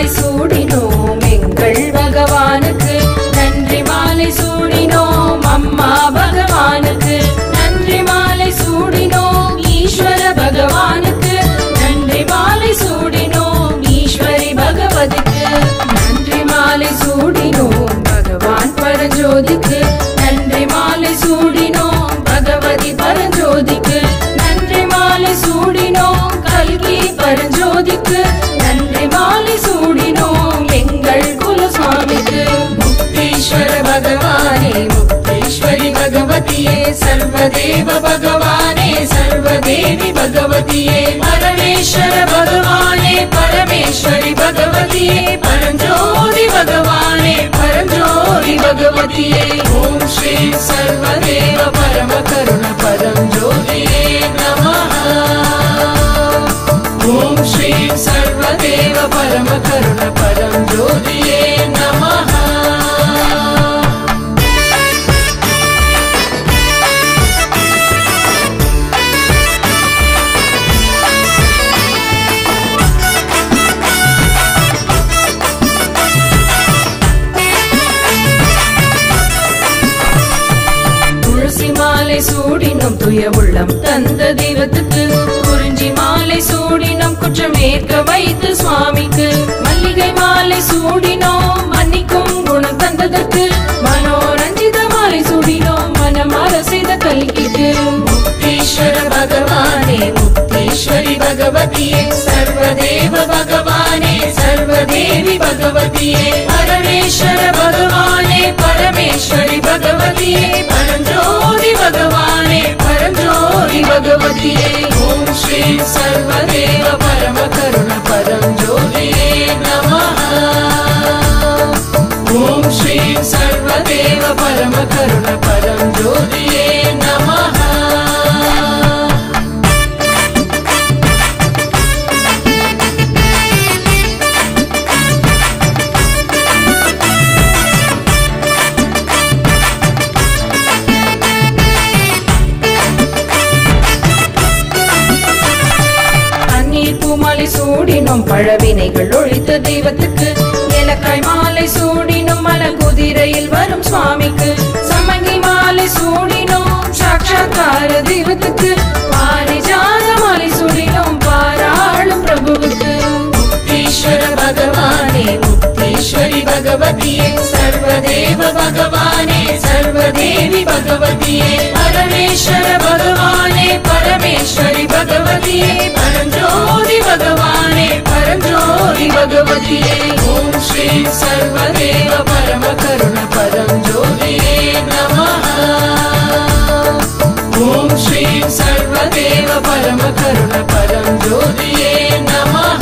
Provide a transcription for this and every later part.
மாலை சூடினோம் எங்கள் பகவானுக்கு நன்றி மாலை சூடினோம் அம்மா பகவானுக்கு நன்றி மாலை சூடினோம் ஈஸ்வர பகவானுக்கு நன்றி மாலை சூடினோம் ஈஸ்வரி பகவதிக்கு நன்றி மாலை சூடினோம் பகவான் பரஞ்சோதிக்கு நன்றி மாலை சூடினோம் பகவதி பரஞ்சோதிக்கு நன்றி மாலை சூடினோம் கல்கி பரஞ்சோதிக்கு நன்றி மாலை சூடினோம் எங்கள் குலசாமிக்கு முக்தீஸ்வர பகவானே முக்தீஸ்வரி பகவதியே சர்வதேவ பகவானே சர்வதேவி பகவதியே பரமேஸ்வர பகவானே பரமேஸ்வரி பகவதியே பரஞ்சோதி பகவானே பரஞ்சோதி பகவதியே ஓம் ஸ்ரீ சர்வதேவ பரம கருண பரஞ்சோதியே நமः ஓம் ஸ்ரீ சர்வதேவ பரம கருண பரஞ்சோதியே நமः மாலை சூடினோம் துய உள்ளம் தந்த தெய்வத்துக்கு குறிஞ்சி மாலை சூடினோம் குற்றமேற்க வைத்து சுவாமிக்கு மல்லிகை மாலை சூடினோம் மன்னிக்கும் குணம் தந்ததற்கு மனோரஞ்சித மாலை சூடினோம் மனமார செய்த கல்கிக்கு முக்தீஸ்வர பகவானே முக்தீஸ்வரி பகவதியே சர்வதேவ பகவானே சர்வதேவி பகவதியே பரமேஸ்வர பகவானே பரமேஸ்வரி பகவதியே பரஞ்சோதி பகவானே பரஞ்சோதி பகவதியே ஓம் ஸ்ரீ சர்வதேவ பரம கருண பரஞ்சோதியே நமः ஓம் ஸ்ரீ சர்வதேவ பரம கருண பரஞ்சோதியே நமः மாலை சூடினோம் பழவினைகள் ஒழித்த தெய்வத்துக்கு ஏலக்காய் மாலை சூடினோம் மல குதிரையில் வரும் சுவாமிக்கு சமங்கி மாலை சூடினோம் சாட்சாத்கார தெய்வத்துக்கு பாரிஜாத மாலை சூடினோம் பாராளும் பிரபுவுக்கு முக்தீஸ்வர பகவானே முக்தீஸ்வரி பகவதியே சர்வதேவ பகவானே சர்வதேவி பகவதியே பரமேஸ்வர பகவானே பரமேஸ்வரி பகவதியே பரஞ்சோதி பகவானே பரஞ்சோதி பகவதியே ஓம் ஸ்ரீ சர்வதேவ பரம கருண பரஞ்சோதியே நமः ஓம் ஸ்ரீ சர்வதேவ பரம கருண பரஞ்சோதியே நமः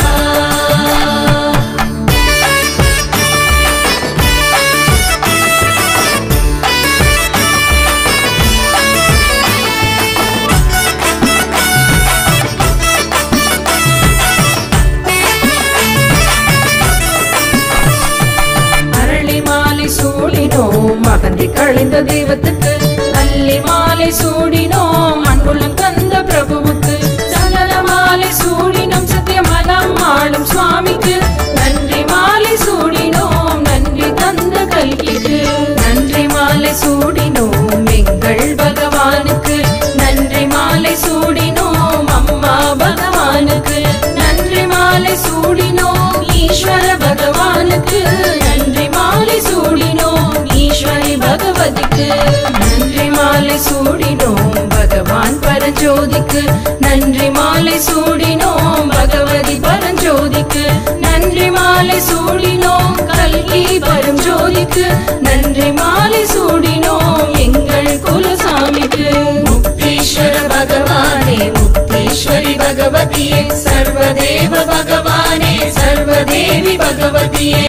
மகந்தி கழிந்த தெய்வத்துக்கு அல்லி மாலை சூடினோம் அன்புள்ளம் தந்த பிரபுவுக்கு சந்தன மாலை சூடினோம் சத்தியமலம் ஆளும் சுவாமிக்கு நன்றி மாலை சூடினோம் நன்றி தந்த கல்கிக்கு நன்றி மாலை சூடினோம் எங்கள் பகவானுக்கு நன்றி மாலை சூடினோம் அம்மா பகவானுக்கு நன்றி மாலை சூடினோம் ஈஸ்வர பகவானுக்கு நன்றி மாலை சூடினோம் ஈஸ்வரி பகவதிக்கு நன்றி மாலை சூடினோம் பகவான் பரஞ்சோதிக்கு நன்றி மாலை சூடினோம் பகவதி பரஞ்சோதிக்கு நன்றி மாலை சூடினோம் கல்கி பரஞ்சோதிக்கு நன்றி மாலை சூடினோம் எங்கள் குலசாமிக்கு முக்தீஸ்வர பகவானே முக்தீஸ்வரி பகவதியே சர்வதேவ பகவானே சர்வதேவி பகவதியே